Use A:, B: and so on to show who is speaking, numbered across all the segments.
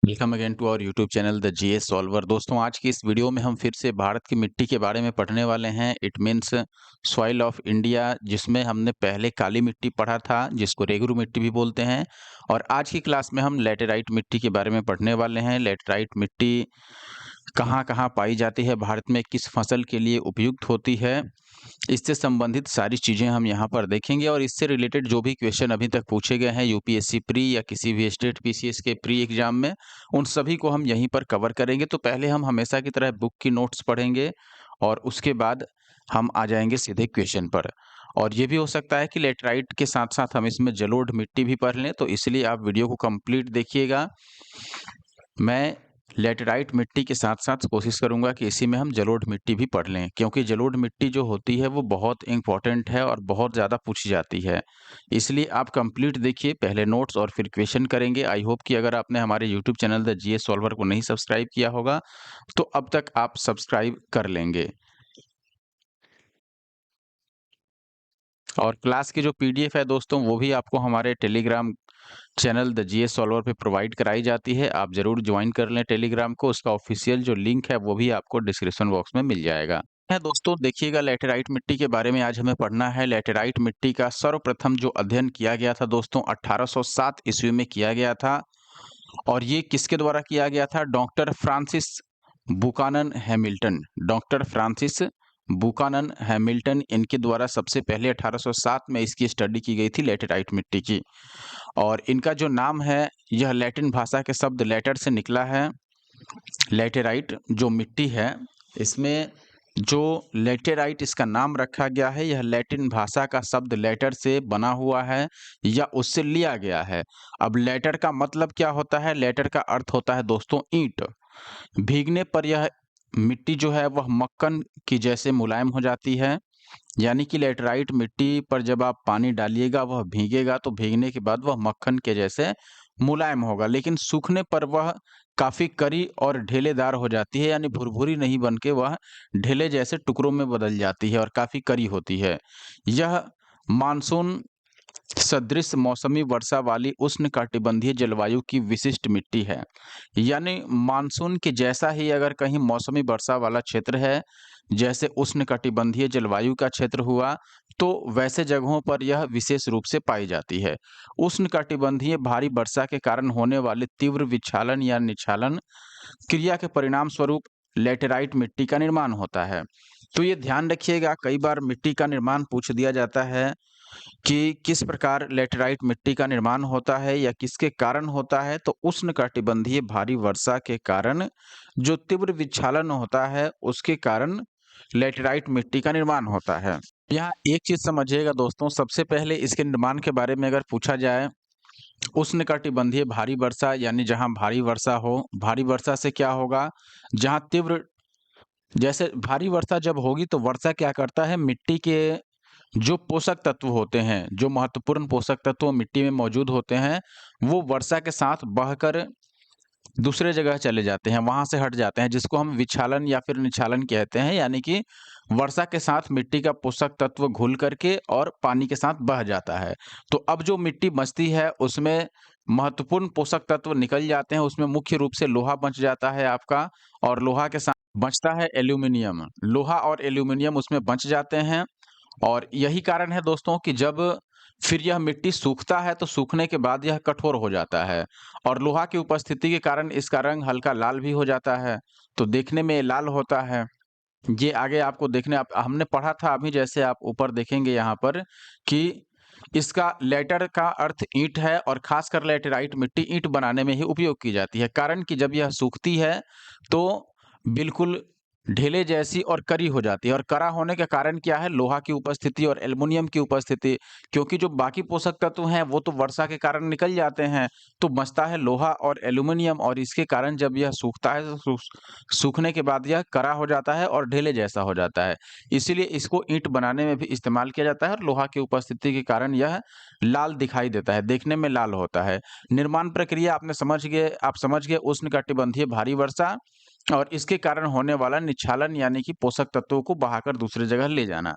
A: Welcome again to our YouTube channel the GS solver. दोस्तों, आज की इस वीडियो में हम फिर से भारत की मिट्टी के बारे में पढ़ने वाले हैं। It means soil of India, जिसमें हमने पहले काली मिट्टी पढ़ा था जिसको रेगुरु मिट्टी भी बोलते हैं। और आज की क्लास में हम लैटेराइट मिट्टी के बारे में पढ़ने वाले हैं। लैटेराइट मिट्टी कहाँ कहाँ पाई जाती है भारत में, किस फसल के लिए उपयुक्त होती है, इससे संबंधित सारी चीज़ें हम यहाँ पर देखेंगे। और इससे रिलेटेड जो भी क्वेश्चन अभी तक पूछे गए हैं यूपीएससी प्री या किसी भी स्टेट पीसीएस के प्री एग्जाम में, उन सभी को हम यहीं पर कवर करेंगे। तो पहले हम हमेशा की तरह बुक की नोट्स पढ़ेंगे और उसके बाद हम आ जाएंगे सीधे क्वेश्चन पर। और ये भी हो सकता है कि लेटराइट के साथ साथ हम इसमें जलोढ़ मिट्टी भी पढ़ लें, तो इसलिए आप वीडियो को कंप्लीट देखिएगा। मैं लैटेराइट मिट्टी के साथ-साथ कोशिश करूँगा कि इसी में हम जलोढ़ मिट्टी भी पढ़ लें, क्योंकि जलोढ़ मिट्टी जो होती है वो बहुत इम्पोर्टेंट है और बहुत ज़्यादा पूछी जाती है। इसलिए आप कंप्लीट देखिए, पहले नोट्स और फिर क्वेश्चन करेंगे। आई होप कि अगर आपने हमारे YouTube channel the GS solver को नहीं सब्सक्राइब किया होगा, तो अब तक आप सब्सक्राइब कर लेंगे। और क्लास की जो पीडीएफ है दोस्तों, वो भी आपको हमारे Telegram channel the GS solver पे प्रोवाइड कराई जाती है। आप ज़रूर ज्वाइन कर लें टेलीग्राम को। उसका ऑफिशियल जो लिंक है वो भी आपको डिस्क्रिप्शन बॉक्स में मिल जाएगा। है दोस्तों, देखिएगा, लैटेराइट मिट्टी के बारे में आज हमें पढ़ना है। लैटेराइट मिट्टी का सर्वप्रथम जो अध्ययन किया गया था दोस्तों 1807 ईस्वी में किया गया था। और ये किसके द्वारा किया गया था? Doctor Francis Buchanan Hamilton. Doctor Francis Buchanan Hamilton, इनके द्वारा सबसे पहले 1807 में इसकी स्टडी की गई थी लैटेराइट मिट्टी की। और इनका जो नाम है, यह लैटिन भाषा के शब्द लैटर से निकला है। लैटेराइट जो मिट्टी है, इसमें जो लैटेराइट इसका नाम रखा गया है, यह लैटिन भाषा का शब्द लैटर से बना हुआ है या उससे लिया गया है। अब लैटर का मतलब क्या होता है? लैटर का अर्थ होता है दोस्तों ईंट। भीगने पर यह मिट्टी जो है वह मक्खन की जैसे मुलायम हो जाती है। यानी कि लैटेराइट मिट्टी पर जब आप पानी डालिएगा वह भीगेगा, तो भीगने के बाद वह मक्खन के जैसे मुलायम होगा, लेकिन सूखने पर वह काफ़ी कड़ी और ढेलेदार हो जाती है। यानी भुरभुरी नहीं बन के वह ढेले जैसे टुकड़ों में बदल जाती है और काफ़ी कड़ी होती है। यह मानसून सदृश मौसमी वर्षा वाली उष्णकटिबंधीय जलवायु की विशिष्ट मिट्टी है। यानी मानसून के जैसा ही अगर कहीं मौसमी वर्षा वाला क्षेत्र है, जैसे उष्णकटिबंधीय जलवायु का क्षेत्र हुआ, तो वैसे जगहों पर यह विशेष रूप से पाई जाती है। उष्णकटिबंधीय भारी वर्षा के कारण होने वाले तीव्र विक्षालन या निक्षालन क्रिया के परिणाम स्वरूप लैटेराइट मिट्टी का निर्माण होता है। तो ये ध्यान रखिएगा, कई बार मिट्टी का निर्माण पूछ दिया जाता है कि किस प्रकार लैटेराइट मिट्टी का निर्माण होता है या किसके कारण होता है। तो उष्णकटिबंधीय भारी वर्षा के कारण जो तीव्र विक्षालन होता है, उसके कारण लैटेराइट मिट्टी का निर्माण होता है। यहाँ एक चीज समझिएगा दोस्तों, सबसे पहले इसके निर्माण के बारे में अगर पूछा जाए, उष्णकटिबंधीय भारी वर्षा यानी जहाँ भारी वर्षा हो। भारी वर्षा से क्या होगा? जहाँ तीव्र, जैसे भारी वर्षा जब होगी तो वर्षा क्या करता है, मिट्टी के जो पोषक तत्व होते हैं, जो महत्वपूर्ण पोषक तत्व मिट्टी में मौजूद होते हैं, वो वर्षा के साथ बहकर दूसरे जगह चले जाते हैं, वहाँ से हट जाते हैं, जिसको हम विक्षालन या फिर निक्षालन कहते हैं। यानी कि वर्षा के साथ मिट्टी का पोषक तत्व घुल करके और पानी के साथ बह जाता है। तो अब जो मिट्टी बचती है उसमें महत्वपूर्ण पोषक तत्व निकल जाते हैं। उसमें मुख्य रूप से लोहा बच जाता है आपका, और लोहा के साथ बचता है एल्यूमीनियम। लोहा और एल्यूमीनियम उसमें बच जाते हैं। और यही कारण है दोस्तों कि जब फिर यह मिट्टी सूखता है तो सूखने के बाद यह कठोर हो जाता है, और लोहा की उपस्थिति के कारण इसका रंग हल्का लाल भी हो जाता है। तो देखने में ये लाल होता है। ये आगे आपको देखने आप हमने पढ़ा था अभी, जैसे आप ऊपर देखेंगे यहाँ पर कि इसका लैटर का अर्थ ईंट है, और खासकर लैटेराइट मिट्टी ईंट बनाने में ही उपयोग की जाती है। कारण कि जब यह सूखती है तो बिल्कुल ढेले जैसी और कड़ी हो जाती है। और कड़ा होने का कारण क्या है? लोहा की उपस्थिति और एल्युमिनियम की उपस्थिति। क्योंकि जो बाकी पोषक तत्व हैं वो तो वर्षा के कारण निकल जाते हैं, तो बचता है लोहा और एल्युमिनियम, और इसके कारण जब यह सूखता है तो सूखने के बाद यह कड़ा हो जाता है और ढेले जैसा हो जाता है। इसीलिए इसको ईंट बनाने में भी इस्तेमाल किया जाता है, और लोहा की उपस्थिति के कारण यह लाल दिखाई देता है, देखने में लाल होता है। निर्माण प्रक्रिया आपने समझ गए, आप समझ गए, उष्णकटिबंधीय भारी वर्षा और इसके कारण होने वाला निक्षालन, यानी कि पोषक तत्वों को बहाकर दूसरी जगह ले जाना।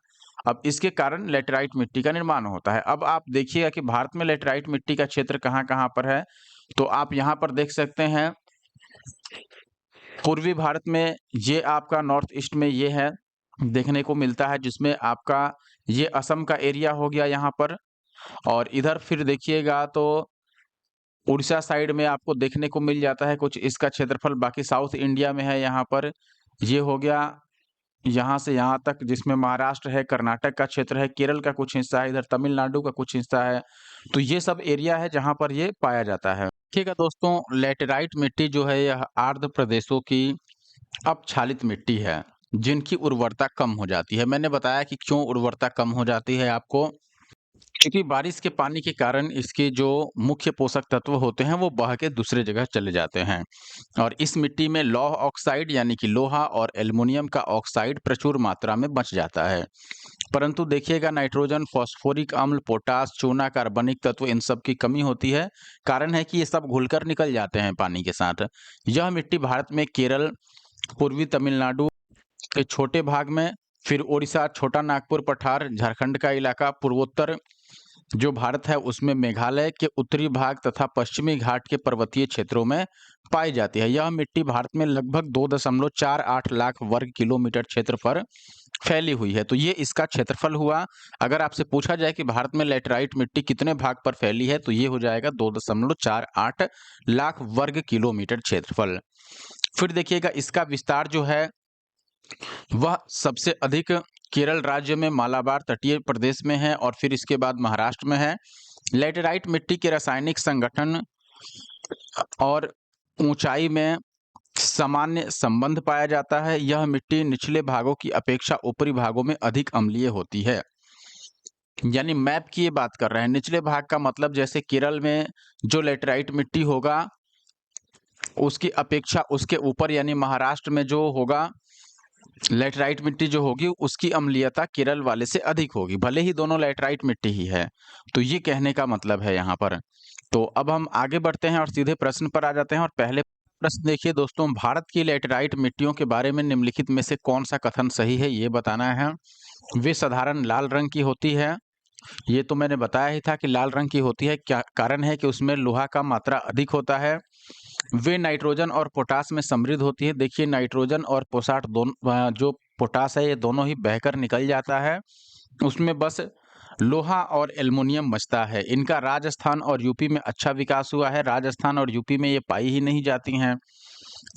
A: अब इसके कारण लैटेराइट मिट्टी का निर्माण होता है। अब आप देखिएगा कि भारत में लैटेराइट मिट्टी का क्षेत्र कहाँ-कहाँ पर है। तो आप यहाँ पर देख सकते हैं, पूर्वी भारत में ये आपका नॉर्थ ईस्ट में ये है, देखने को मिलता है, जिसमें आपका ये असम का एरिया हो गया यहाँ पर। और इधर फिर देखिएगा तो उड़ीसा साइड में आपको देखने को मिल जाता है कुछ इसका क्षेत्रफल। बाकी साउथ इंडिया में है यहाँ पर, ये हो गया यहाँ से यहाँ तक, जिसमें महाराष्ट्र है, कर्नाटक का क्षेत्र है, केरल का कुछ हिस्सा है, इधर तमिलनाडु का कुछ हिस्सा है। तो ये सब एरिया है जहाँ पर ये पाया जाता है। देखिएगा दोस्तों, लैटेराइट मिट्टी जो है यह आर्द्र प्रदेशों की अपक्षालित मिट्टी है, जिनकी उर्वरता कम हो जाती है। मैंने बताया कि क्यों उर्वरता कम हो जाती है आपको, क्योंकि बारिश के पानी के कारण इसके जो मुख्य पोषक तत्व होते हैं वो बह के दूसरे जगह चले जाते हैं। और इस मिट्टी में लौह ऑक्साइड यानी कि लोहा और एल्युमिनियम का ऑक्साइड प्रचुर मात्रा में बच जाता है। परंतु देखिएगा नाइट्रोजन, फास्फोरिक अम्ल, पोटास, चूना, कार्बनिक तत्व, इन सब की कमी होती है। कारण है कि ये सब घुलकर निकल जाते हैं पानी के साथ। यह मिट्टी भारत में केरल, पूर्वी तमिलनाडु के छोटे भाग में, फिर उड़ीसा, छोटा नागपुर पठार, झारखंड का इलाका, पूर्वोत्तर जो भारत है उसमें मेघालय के उत्तरी भाग तथा पश्चिमी घाट के पर्वतीय क्षेत्रों में पाई जाती है। यह मिट्टी भारत में लगभग 2.48 लाख वर्ग किलोमीटर क्षेत्र पर फैली हुई है। तो ये इसका क्षेत्रफल हुआ। अगर आपसे पूछा जाए कि भारत में लैटेराइट मिट्टी कितने भाग पर फैली है, तो ये हो जाएगा 2.48 लाख वर्ग किलोमीटर क्षेत्रफल। फिर देखिएगा इसका विस्तार जो है वह सबसे अधिक केरल राज्य में मालाबार तटीय प्रदेश में है, और फिर इसके बाद महाराष्ट्र में है। लैटेराइट मिट्टी के रासायनिक संगठन और ऊंचाई में सामान्य संबंध पाया जाता है। यह मिट्टी निचले भागों की अपेक्षा ऊपरी भागों में अधिक अम्लीय होती है। यानी मैप की ये बात कर रहे हैं। निचले भाग का मतलब जैसे केरल में जो लैटेराइट मिट्टी होगा उसकी अपेक्षा उसके ऊपर यानी महाराष्ट्र में जो होगा लैटेराइट मिट्टी जो होगी उसकी अम्लीयता केरल वाले से अधिक होगी, भले ही दोनों लैटेराइट मिट्टी ही है। तो ये कहने का मतलब है यहाँ पर। तो अब हम आगे बढ़ते हैं और सीधे प्रश्न पर आ जाते हैं। और पहले प्रश्न देखिए दोस्तों, भारत की लैटेराइट मिट्टियों के बारे में निम्नलिखित में से कौन सा कथन सही है, ये बताना है। वे साधारण लाल रंग की होती है। ये तो मैंने बताया ही था कि लाल रंग की होती है, क्या कारण है कि उसमें लोहा का मात्रा अधिक होता है। वे नाइट्रोजन और पोटास में समृद्ध होती है। देखिए नाइट्रोजन और पोटास दोनों, जो पोटास है ये दोनों ही बहकर निकल जाता है, उसमें बस लोहा और एल्युमिनियम बचता है। इनका राजस्थान और यूपी में अच्छा विकास हुआ है। राजस्थान और यूपी में ये पाई ही नहीं जाती हैं।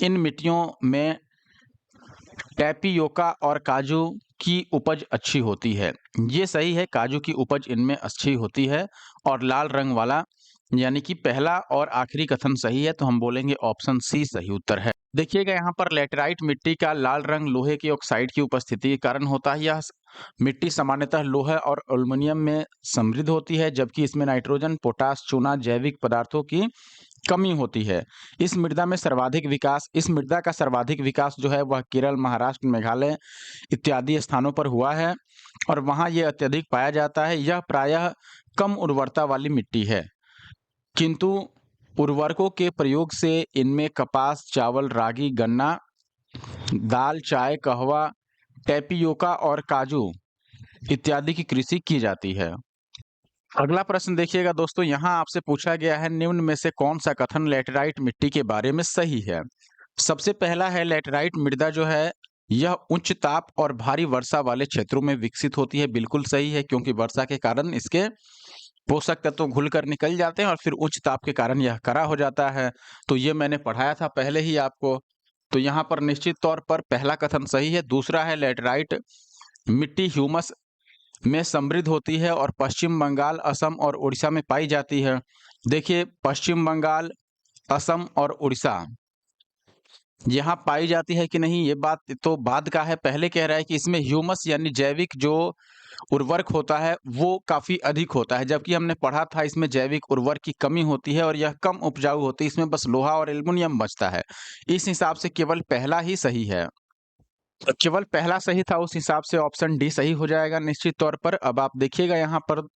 A: इन मिट्टियों में टैपियोका और काजू की उपज अच्छी होती है। ये सही है, काजू की उपज इनमें अच्छी होती है। और लाल रंग वाला यानी कि पहला और आखिरी कथन सही है, तो हम बोलेंगे ऑप्शन सी सही उत्तर है। देखिएगा यहाँ पर लैटेराइट मिट्टी का लाल रंग लोहे के ऑक्साइड की उपस्थिति के कारण होता है। यह मिट्टी सामान्यतः लोहा और एल्युमिनियम में समृद्ध होती है, जबकि इसमें नाइट्रोजन, पोटास, चूना, जैविक पदार्थों की कमी होती है। इस मृदा का सर्वाधिक विकास जो है वह केरल, महाराष्ट्र, मेघालय इत्यादि स्थानों पर हुआ है, और वहाँ ये अत्यधिक पाया जाता है। यह प्रायः कम उर्वरता वाली मिट्टी है, किंतु उर्वरकों के प्रयोग से इनमें कपास, चावल, रागी, गन्ना, दाल, चाय, कहवा, टैपियोका और काजू इत्यादि की कृषि की जाती है। अगला प्रश्न देखिएगा दोस्तों, यहाँ आपसे पूछा गया है निम्न में से कौन सा कथन लैटेराइट मिट्टी के बारे में सही है। सबसे पहला है लैटेराइट मृदा जो है यह उच्च ताप और भारी वर्षा वाले क्षेत्रों में विकसित होती है। बिल्कुल सही है, क्योंकि वर्षा के कारण इसके पोषक तत्व घुलकर निकल जाते हैं और फिर उच्च ताप के कारण यह कड़ा हो जाता है। तो ये मैंने पढ़ाया था पहले ही आपको। तो यहाँ पर निश्चित तौर पर पहला कथन सही है। दूसरा है लैटेराइट मिट्टी ह्यूमस में समृद्ध होती है और पश्चिम बंगाल, असम और उड़ीसा में पाई जाती है। देखिए पश्चिम बंगाल, असम और उड़ीसा यहाँ पाई जाती है कि नहीं, ये बात तो बाद का है। पहले कह रहा है कि इसमें ह्यूमस यानी जैविक जो उर्वरक होता है वो काफी अधिक होता है, जबकि हमने पढ़ा था इसमें जैविक उर्वरक की कमी होती है और यह कम उपजाऊ होती है, इसमें बस लोहा और एल्युमिनियम बचता है। इस हिसाब से केवल पहला ही सही है। केवल पहला सही था, उस हिसाब से ऑप्शन डी सही हो जाएगा निश्चित तौर पर। अब आप देखिएगा यहाँ पर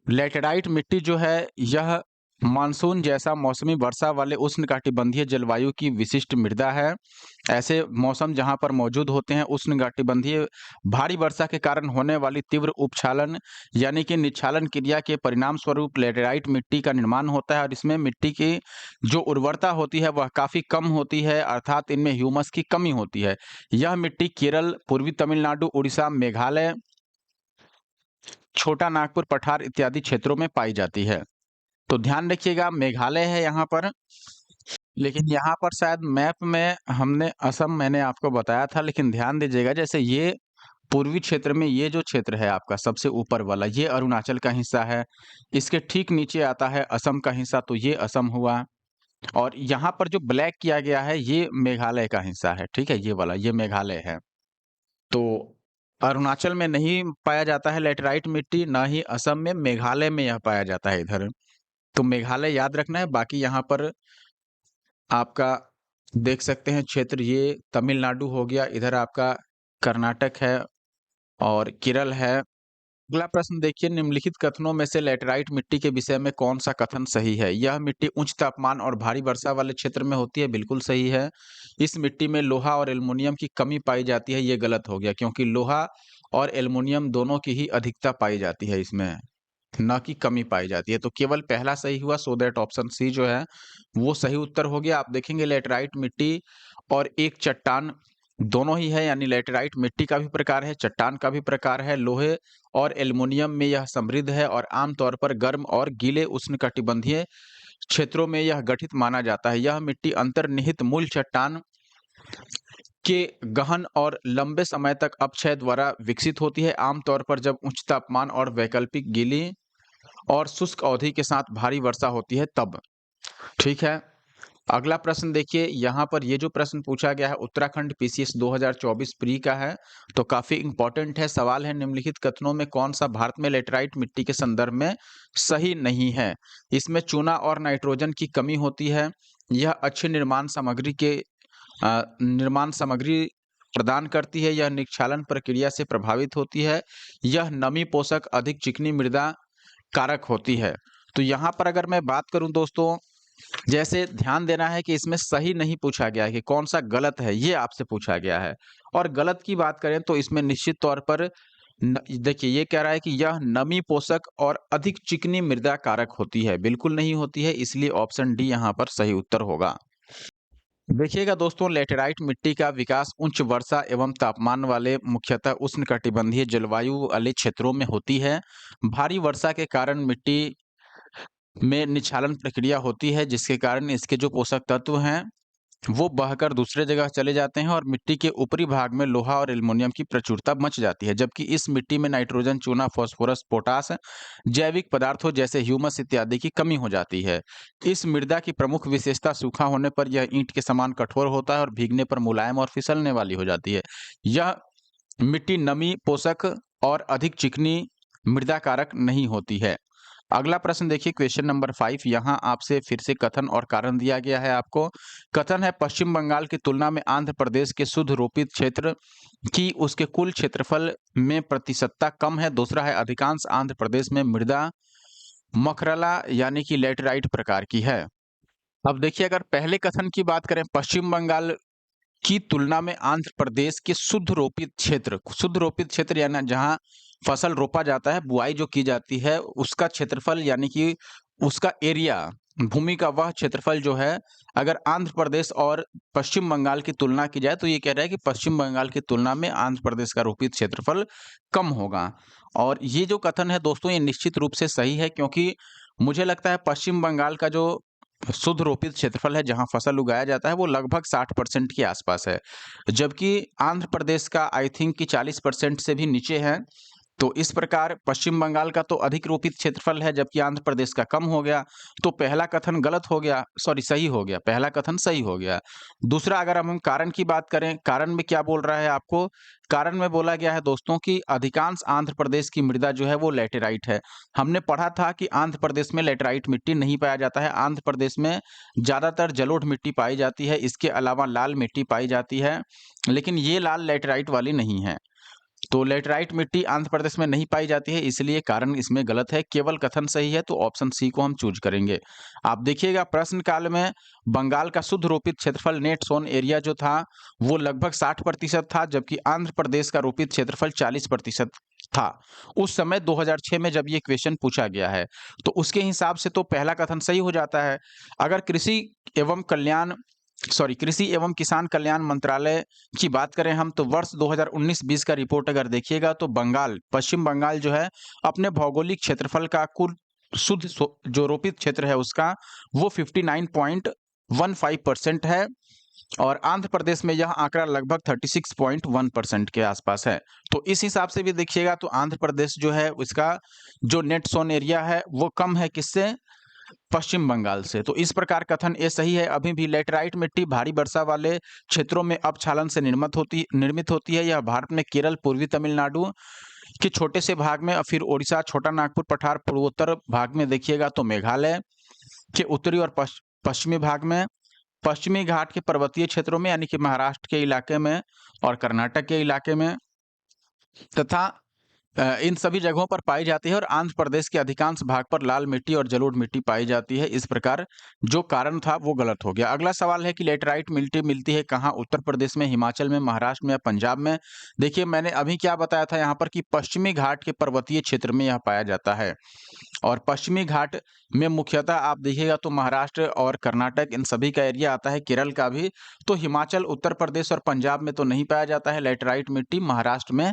A: लैटेराइट मिट्टी जो है यह मानसून जैसा मौसमी वर्षा वाले उष्णकटिबंधीय जलवायु की विशिष्ट मृदा है। ऐसे मौसम जहाँ पर मौजूद होते हैं, उष्णकटिबंधीय भारी वर्षा के कारण होने वाली तीव्र उपक्षालन यानी कि निक्षालन क्रिया के परिणाम स्वरूप लैटेराइट मिट्टी का निर्माण होता है और इसमें मिट्टी की जो उर्वरता होती है वह काफ़ी कम होती है, अर्थात इनमें ह्यूमस की कमी होती है। यह मिट्टी केरल, पूर्वी तमिलनाडु, उड़ीसा, मेघालय, छोटा नागपुर, पठार इत्यादि क्षेत्रों में पाई जाती है। तो ध्यान रखिएगा, मेघालय है यहाँ पर, लेकिन यहाँ पर शायद मैप में हमने असम मैंने आपको बताया था, लेकिन ध्यान दीजिएगा जैसे ये पूर्वी क्षेत्र में ये जो क्षेत्र है आपका सबसे ऊपर वाला, ये अरुणाचल का हिस्सा है। इसके ठीक नीचे आता है असम का हिस्सा, तो ये असम हुआ। और यहाँ पर जो ब्लैक किया गया है ये मेघालय का हिस्सा है, ठीक है? ये वाला, ये मेघालय है। तो अरुणाचल में नहीं पाया जाता है लैटेराइट मिट्टी, ना ही असम में, मेघालय में यह पाया जाता है इधर। तो मेघालय याद रखना है, बाकी यहाँ पर आपका देख सकते हैं क्षेत्र, ये तमिलनाडु हो गया, इधर आपका कर्नाटक है और केरल है। अगला प्रश्न देखिए, निम्नलिखित कथनों में से लैटेराइट मिट्टी के विषय में कौन सा कथन सही है? यह मिट्टी उच्च तापमान और भारी वर्षा वाले क्षेत्र में होती है, बिल्कुल सही है। इस मिट्टी में लोहा और एल्युमिनियम की कमी पाई जाती है, ये गलत हो गया, क्योंकि लोहा और एल्युमिनियम दोनों की ही अधिकता पाई जाती है इसमें, ना कि कमी पाई जाती है। तो केवल पहला सही हुआ, सो दैट ऑप्शन सी जो है वो सही उत्तर हो गया। आप देखेंगे लैटेराइट मिट्टी और एक चट्टान दोनों ही है, यानी लैटेराइट मिट्टी का भी प्रकार है, चट्टान का भी प्रकार है। लोहे और एल्युमिनियम में यह समृद्ध है और आमतौर पर गर्म और गीले उष्णकटिबंधीय क्षेत्रों में यह गठित माना जाता है। यह मिट्टी अंतर्निहित मूल चट्टान के गहन और लंबे समय तक अपक्षय द्वारा विकसित होती है, आमतौर पर जब उच्च तापमान और वैकल्पिक गीली और शुष्क अवधि के साथ भारी वर्षा होती है तब। ठीक है। अगला प्रश्न देखिए, यहाँ पर ये जो प्रश्न पूछा गया है उत्तराखंड पीसीएस 2024 प्री का है, तो काफी इंपॉर्टेंट है। सवाल है, निम्नलिखित कथनों में कौन सा भारत में लैटेराइट मिट्टी के संदर्भ में सही नहीं है? इसमें चूना और नाइट्रोजन की कमी होती है, यह अच्छी निर्माण सामग्री प्रदान करती है, यह निक्षालन प्रक्रिया से प्रभावित होती है, यह नमी पोषक अधिक चिकनी मृदा कारक होती है। तो यहाँ पर अगर मैं बात करूं दोस्तों, जैसे ध्यान देना है कि इसमें सही नहीं पूछा गया है कि कौन सा गलत है, ये आपसे पूछा गया है। और गलत की बात करें तो इसमें निश्चित तौर पर देखिए ये कह रहा है कि यह नमी पोषक और अधिक चिकनी मृदा कारक होती है, बिल्कुल नहीं होती है, इसलिए ऑप्शन डी यहाँ पर सही उत्तर होगा। देखिएगा दोस्तों, लैटेराइट मिट्टी का विकास उच्च वर्षा एवं तापमान वाले मुख्यतः उष्णकटिबंधीय जलवायु वाले क्षेत्रों में होती है। भारी वर्षा के कारण मिट्टी में निक्षालन प्रक्रिया होती है, जिसके कारण इसके जो पोषक तत्व हैं वो बहकर दूसरे जगह चले जाते हैं और मिट्टी के ऊपरी भाग में लोहा और एल्युमिनियम की प्रचुरता मच जाती है, जबकि इस मिट्टी में नाइट्रोजन, चूना, फास्फोरस, पोटास, जैविक पदार्थों जैसे ह्यूमस इत्यादि की कमी हो जाती है। इस मृदा की प्रमुख विशेषता सूखा होने पर यह ईंट के समान कठोर होता है और भीगने पर मुलायम और फिसलने वाली हो जाती है। यह मिट्टी नमी पोषक और अधिक चिकनी मृदा कारक नहीं होती है। अगला प्रश्न देखिए, क्वेश्चन नंबर 5, यहाँ आपसे फिर से कथन और कारण दिया गया है आपको। कथन है, पश्चिम बंगाल की तुलना में आंध्र प्रदेश के शुद्ध रोपित क्षेत्र की उसके कुल क्षेत्रफल में प्रतिशतता कम है। दूसरा है, अधिकांश आंध्र प्रदेश में मृदा मखरला यानी कि लैटेराइट प्रकार की है। अब देखिए, अगर पहले कथन की बात करें, पश्चिम बंगाल की तुलना में आंध्र प्रदेश के शुद्ध रोपित क्षेत्र यानी जहाँ फसल रोपा जाता है, बुआई जो की जाती है, उसका क्षेत्रफल यानी कि उसका एरिया, भूमि का वह क्षेत्रफल जो है, अगर आंध्र प्रदेश और पश्चिम बंगाल की तुलना की जाए तो ये कह रहा है कि पश्चिम बंगाल की तुलना में आंध्र प्रदेश का रोपित क्षेत्रफल कम होगा। और ये जो कथन है दोस्तों, ये निश्चित रूप से सही है, क्योंकि मुझे लगता है पश्चिम बंगाल का जो शुद्ध रोपित क्षेत्रफल है जहां फसल उगाया जाता है वो लगभग 60% के आसपास है, जबकि आंध्र प्रदेश का आई थिंक कि 40% से भी नीचे है। तो इस प्रकार पश्चिम बंगाल का तो अधिक रोपित क्षेत्रफल है, जबकि आंध्र प्रदेश का कम हो गया। तो पहला कथन गलत हो गया, सॉरी सही हो गया, पहला कथन सही हो गया। दूसरा, अगर हम कारण की बात करें, कारण में क्या बोल रहा है आपको? कारण में बोला गया है दोस्तों कि अधिकांश आंध्र प्रदेश की मृदा जो है वो लैटेराइट है। हमने पढ़ा था कि आंध्र प्रदेश में लैटेराइट मिट्टी नहीं पाया जाता है, आंध्र प्रदेश में ज्यादातर जलोढ़ मिट्टी पाई जाती है, इसके अलावा लाल मिट्टी पाई जाती है, लेकिन ये लाल लैटेराइट वाली नहीं है। तो लेटराइट मिट्टी आंध्र प्रदेश में नहीं पाई जाती है, इसलिए कारण इसमें गलत है, केवल कथन सही है, तो ऑप्शन सी को हम चूज करेंगे। आप देखिएगा प्रश्न काल में बंगाल का शुद्ध रोपित क्षेत्रफल नेट सोन एरिया जो था वो लगभग 60% था, जबकि आंध्र प्रदेश का रोपित क्षेत्रफल 40% था। उस समय 2006 में जब ये क्वेश्चन पूछा गया है, तो उसके हिसाब से तो पहला कथन सही हो जाता है। अगर कृषि एवं किसान कल्याण मंत्रालय की बात करें हम, तो वर्ष 2019-20 का रिपोर्ट अगर देखिएगा तो पश्चिम बंगाल जो है अपने भौगोलिक क्षेत्रफल का कुल जो रोपित क्षेत्र है उसका वो 59.15% है, और आंध्र प्रदेश में यह आंकड़ा लगभग 36.1% के आसपास है। तो इस हिसाब से भी देखिएगा तो आंध्र प्रदेश जो है उसका जो नेट सोन एरिया है वो कम है, किससे? पश्चिम बंगाल से। तो इस प्रकार कथन ए सही है। अभी भी लेटराइट मिट्टी भारी वर्षा वाले क्षेत्रों में अपक्षालन से निर्मित होती है। यह भारत में केरल, पूर्वी तमिलनाडु के छोटे से भाग में, और फिर ओडिशा, छोटा नागपुर पठार, पूर्वोत्तर भाग में देखिएगा तो मेघालय के उत्तरी और पश्चिमी भाग में, पश्चिमी घाट के पर्वतीय क्षेत्रों में यानी कि महाराष्ट्र के इलाके में और कर्नाटक के इलाके में तथा इन सभी जगहों पर पाई जाती है, और आंध्र प्रदेश के अधिकांश भाग पर लाल मिट्टी और जलोढ़ मिट्टी पाई जाती है। इस प्रकार जो कारण था वो गलत हो गया। अगला सवाल है कि लेटराइट मिट्टी मिलती है कहाँ? उत्तर प्रदेश में, हिमाचल में, महाराष्ट्र में या पंजाब में। देखिए मैंने अभी क्या बताया था यहाँ पर कि पश्चिमी घाट के पर्वतीय क्षेत्र में यह पाया जाता है, और पश्चिमी घाट में मुख्यतः आप देखिएगा तो महाराष्ट्र और कर्नाटक इन सभी का एरिया आता है, केरल का भी। तो हिमाचल, उत्तर प्रदेश और पंजाब में तो नहीं पाया जाता है लेटराइट मिट्टी, महाराष्ट्र में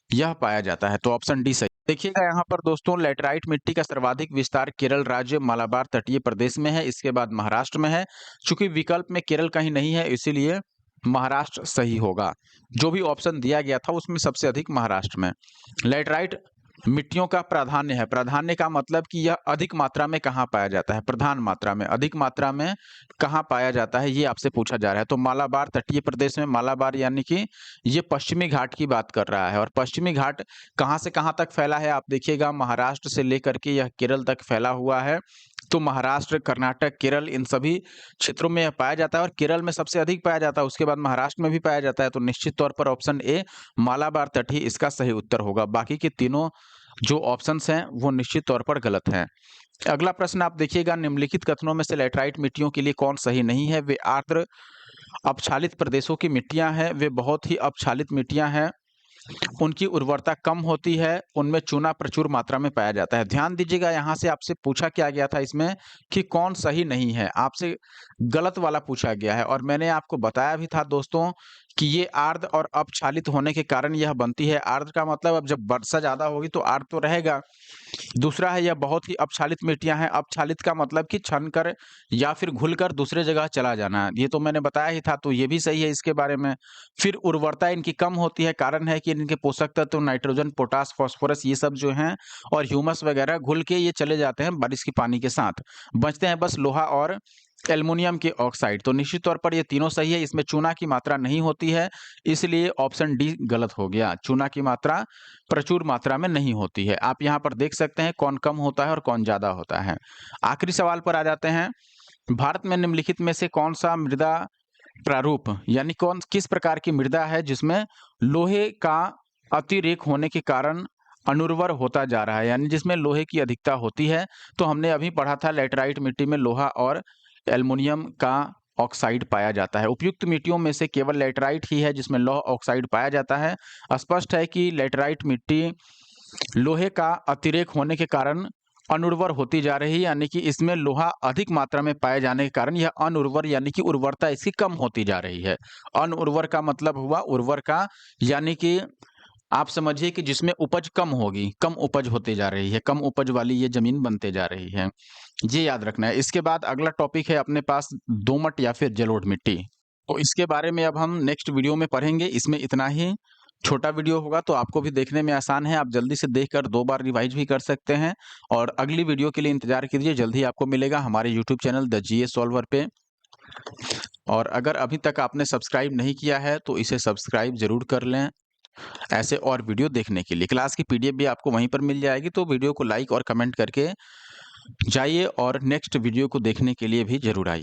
A: यह पाया जाता है। तो ऑप्शन डी सही। देखिएगा यहाँ पर दोस्तों लेटराइट मिट्टी का सर्वाधिक विस्तार केरल राज्य, मालाबार तटीय प्रदेश में है, इसके बाद महाराष्ट्र में है। चूंकि विकल्प में केरल कहीं नहीं है इसीलिए महाराष्ट्र सही होगा। जो भी ऑप्शन दिया गया था उसमें सबसे अधिक महाराष्ट्र में। लेटराइट मिट्टियों का प्राधान्य है। प्राधान्य का मतलब कि यह अधिक मात्रा में कहाँ पाया जाता है? प्रधान मात्रा में, अधिक मात्रा में कहाँ पाया जाता है ये आपसे पूछा जा रहा है। तो मालाबार तटीय प्रदेश में, मालाबार यानी कि ये पश्चिमी घाट की बात कर रहा है। और पश्चिमी घाट कहाँ से कहाँ तक फैला है? आप देखिएगा महाराष्ट्र से लेकर के यह केरल तक फैला हुआ है। तो महाराष्ट्र, कर्नाटक, केरल इन सभी क्षेत्रों में यह पाया जाता है, और केरल में सबसे अधिक पाया जाता है, उसके बाद महाराष्ट्र में भी पाया जाता है। तो निश्चित तौर पर ऑप्शन ए मालाबार तटीय इसका सही उत्तर होगा। बाकी के तीनों जो ऑप्शंस हैं वो निश्चित तौर पर गलत हैं। अगला प्रश्न आप देखिएगा, निम्नलिखित कथनों में से लेटराइट मिट्टियों के लिए कौन सही नहीं है? वे आर्द्र अपक्षालित प्रदेशों की मिट्टियां हैं, वे बहुत ही अपक्षालित मिट्टियां हैं, उनकी उर्वरता कम होती है, उनमें चूना प्रचुर मात्रा में पाया जाता है। ध्यान दीजिएगा यहाँ से आपसे पूछा क्या गया था इसमें कि कौन सही नहीं है, आपसे गलत वाला पूछा गया है। और मैंने आपको बताया भी था दोस्तों कि ये आर्द्र और अपक्षालित होने के कारण यह बनती है। आर्द्र का मतलब अब जब वर्षा ज्यादा होगी तो आर्द्र तो रहेगा। दूसरा है यह बहुत ही अपक्षालित मिट्टियां हैं। अपक्षालित का मतलब कि छन कर या फिर घुलकर दूसरे जगह चला जाना, ये तो मैंने बताया ही था, तो ये भी सही है इसके बारे में। फिर उर्वरता इनकी कम होती है, कारण है कि इनके पोषक तत्व नाइट्रोजन, पोटास, फास्फोरस ये सब जो हैं और ह्यूमस वगैरह घुल के ये चले जाते हैं बारिश के पानी के साथ, बचते हैं बस लोहा और एल्युमिनियम के ऑक्साइड। तो निश्चित तौर पर ये तीनों सही है, इसमें चूना की मात्रा नहीं होती है, इसलिए ऑप्शन डी गलत हो गया। चूना की मात्रा प्रचुर मात्रा में नहीं होती है। आप यहाँ पर देख सकते हैं कौन कम होता है और कौन ज्यादा होता है। आखिरी सवाल पर आ जाते हैं। भारत में निम्नलिखित में से कौन सा मृदा प्रारूप यानी किस प्रकार की मृदा है जिसमें लोहे का अतिरेक होने के कारण अनुर्वर होता जा रहा है, यानी जिसमें लोहे की अधिकता होती है। तो हमने अभी पढ़ा था लेटराइट मिट्टी में लोहा और एल्युमिनियम का ऑक्साइड पाया जाता है। उपयुक्त मिट्टियों में से केवल लेटराइट ही है जिसमें लौह ऑक्साइड पाया जाता है। स्पष्ट है कि लेटराइट मिट्टी लोहे का अतिरेक होने के कारण अनुर्वर होती जा रही है, यानी कि इसमें लोहा अधिक मात्रा में पाए जाने के कारण यह अनुर्वर यानी कि उर्वरता इसकी कम होती जा रही है। अनुर्वर का मतलब हुआ उर्वर का, यानी कि आप समझिए कि जिसमें उपज कम होगी, कम उपज होती जा रही है, कम उपज वाली ये जमीन बनते जा रही है, ये याद रखना है। इसके बाद अगला टॉपिक है अपने पास दोमट या फिर जलोढ़ मिट्टी। तो इसके बारे में अब हम नेक्स्ट वीडियो में पढ़ेंगे। इसमें इतना ही छोटा वीडियो होगा तो आपको भी देखने में आसान है, आप जल्दी से देखकर 2 बार रिवाइज भी कर सकते हैं। और अगली वीडियो के लिए इंतजार कीजिए, जल्द ही आपको मिलेगा हमारे YouTube channel the GS solver पे। और अगर अभी तक आपने सब्सक्राइब नहीं किया है तो इसे सब्सक्राइब जरूर कर लें ऐसे और वीडियो देखने के लिए। क्लास की पीडीएफ भी आपको वहीं पर मिल जाएगी, तो वीडियो को लाइक और कमेंट करके जाइए और नेक्स्ट वीडियो को देखने के लिए भी जरूर आइए।